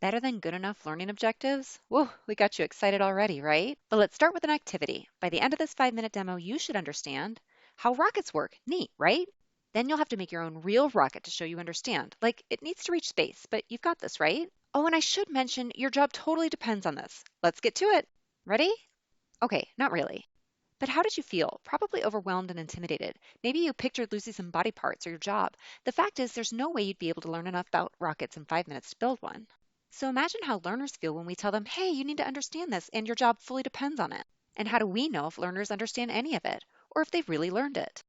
Better than good enough learning objectives? Whoa, we got you excited already, right? But let's start with an activity. By the end of this 5-minute demo, you should understand how rockets work. Neat, right? Then you'll have to make your own real rocket to show you understand. Like, it needs to reach space, but you've got this, right? Oh, and I should mention, your job totally depends on this. Let's get to it. Ready? Okay, not really. But how did you feel? Probably overwhelmed and intimidated. Maybe you pictured losing some body parts or your job. The fact is, there's no way you'd be able to learn enough about rockets in 5 minutes to build one. So imagine how learners feel when we tell them, hey, you need to understand this, and your job fully depends on it. And how do we know if learners understand any of it, or if they've really learned it?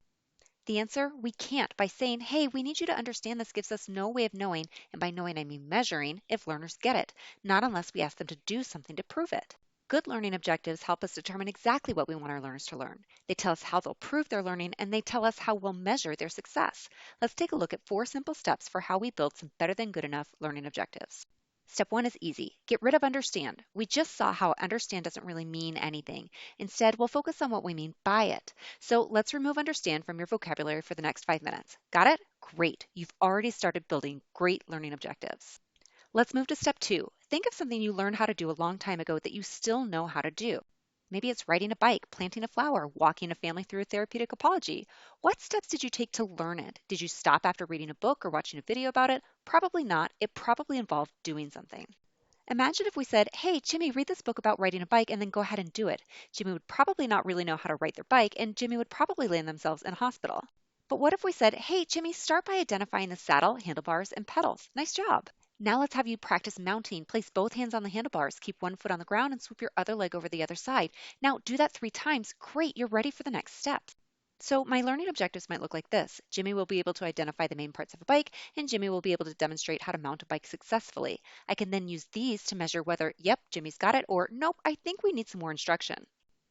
The answer, we can't. By saying, hey, we need you to understand this gives us no way of knowing, and by knowing I mean measuring, if learners get it, not unless we ask them to do something to prove it. Good learning objectives help us determine exactly what we want our learners to learn. They tell us how they'll prove their learning, and they tell us how we'll measure their success. Let's take a look at 4 simple steps for how we build some better than good enough learning objectives. Step 1 is easy. Get rid of understand. We just saw how understand doesn't really mean anything. Instead, we'll focus on what we mean by it. So let's remove understand from your vocabulary for the next 5 minutes. Got it? Great. You've already started building great learning objectives. Let's move to step 2. Think of something you learned how to do a long time ago that you still know how to do. Maybe it's riding a bike, planting a flower, walking a family through a therapeutic apology. What steps did you take to learn it? Did you stop after reading a book or watching a video about it? Probably not. It probably involved doing something. Imagine if we said, hey, Jimmy, read this book about riding a bike and then go ahead and do it. Jimmy would probably not really know how to ride their bike, and Jimmy would probably land themselves in a hospital. But what if we said, hey, Jimmy, start by identifying the saddle, handlebars, and pedals. Nice job. Now let's have you practice mounting. Place both hands on the handlebars, keep one foot on the ground, and swoop your other leg over the other side. Now do that 3 times. Great, you're ready for the next step. So my learning objectives might look like this. Jimmy will be able to identify the main parts of a bike, and Jimmy will be able to demonstrate how to mount a bike successfully. I can then use these to measure whether, yep, Jimmy's got it, or nope, I think we need some more instruction.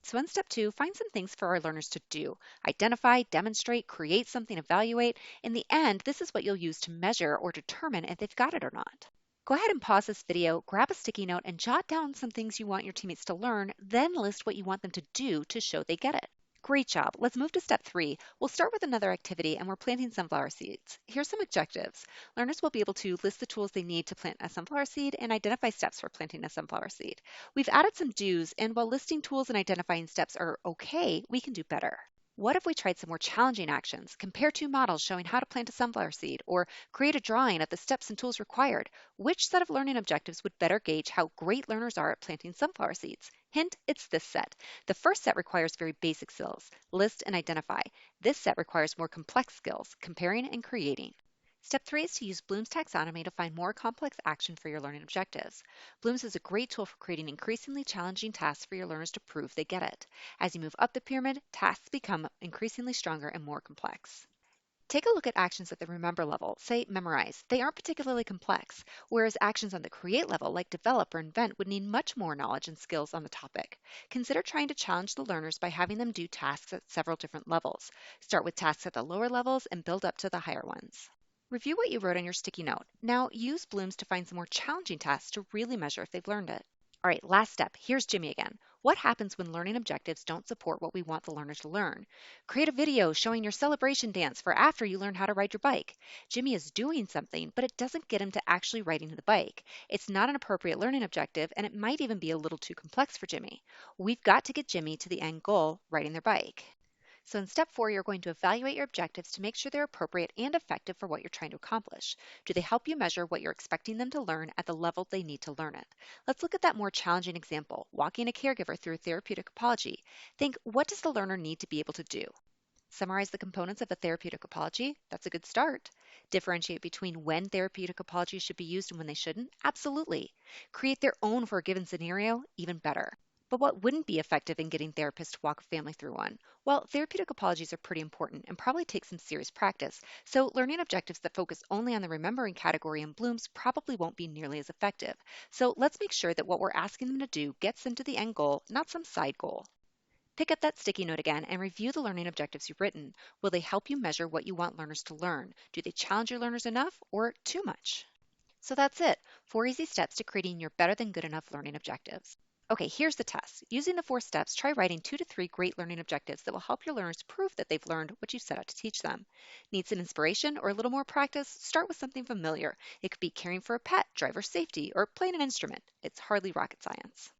So in step 2, find some things for our learners to do. Identify, demonstrate, create something, evaluate. In the end, this is what you'll use to measure or determine if they've got it or not. Go ahead and pause this video, grab a sticky note, and jot down some things you want your teammates to learn, then list what you want them to do to show they get it. Great job. Let's move to step 3. We'll start with another activity, and we're planting sunflower seeds. Here's some objectives. Learners will be able to list the tools they need to plant a sunflower seed and identify steps for planting a sunflower seed. We've added some do's, and while listing tools and identifying steps are okay, we can do better. What if we tried some more challenging actions? Compare 2 models showing how to plant a sunflower seed, or create a drawing of the steps and tools required. Which set of learning objectives would better gauge how great learners are at planting sunflower seeds? Hint, it's this set. The first set requires very basic skills, list and identify. This set requires more complex skills, comparing and creating. Step 3 is to use Bloom's taxonomy to find more complex action for your learning objectives. Bloom's is a great tool for creating increasingly challenging tasks for your learners to prove they get it. As you move up the pyramid, tasks become increasingly stronger and more complex. Take a look at actions at the remember level, say memorize. They aren't particularly complex, whereas actions on the create level, like develop or invent, would need much more knowledge and skills on the topic. Consider trying to challenge the learners by having them do tasks at several different levels. Start with tasks at the lower levels and build up to the higher ones. Review what you wrote on your sticky note. Now use Bloom's to find some more challenging tasks to really measure if they've learned it. All right, last step. Here's Jimmy again. What happens when learning objectives don't support what we want the learner to learn? Create a video showing your celebration dance for after you learn how to ride your bike. Jimmy is doing something, but it doesn't get him to actually riding the bike. It's not an appropriate learning objective, and it might even be a little too complex for Jimmy. We've got to get Jimmy to the end goal, riding their bike. So in step 4, you're going to evaluate your objectives to make sure they're appropriate and effective for what you're trying to accomplish. Do they help you measure what you're expecting them to learn at the level they need to learn it? Let's look at that more challenging example, walking a caregiver through a therapeutic apology. Think, what does the learner need to be able to do? Summarize the components of a therapeutic apology? That's a good start. Differentiate between when therapeutic apologies should be used and when they shouldn't? Absolutely. Create their own for a given scenario? Even better. But what wouldn't be effective in getting therapists to walk a family through one? Well, therapeutic apologies are pretty important and probably take some serious practice, so learning objectives that focus only on the remembering category in Bloom's probably won't be nearly as effective. So let's make sure that what we're asking them to do gets them to the end goal, not some side goal. Pick up that sticky note again and review the learning objectives you've written. Will they help you measure what you want learners to learn? Do they challenge your learners enough or too much? So that's it, 4 easy steps to creating your better than good enough learning objectives. Okay, here's the test. Using the 4 steps, try writing 2 to 3 great learning objectives that will help your learners prove that they've learned what you set out to teach them. Need some inspiration or a little more practice? Start with something familiar. It could be caring for a pet, driver safety, or playing an instrument. It's hardly rocket science.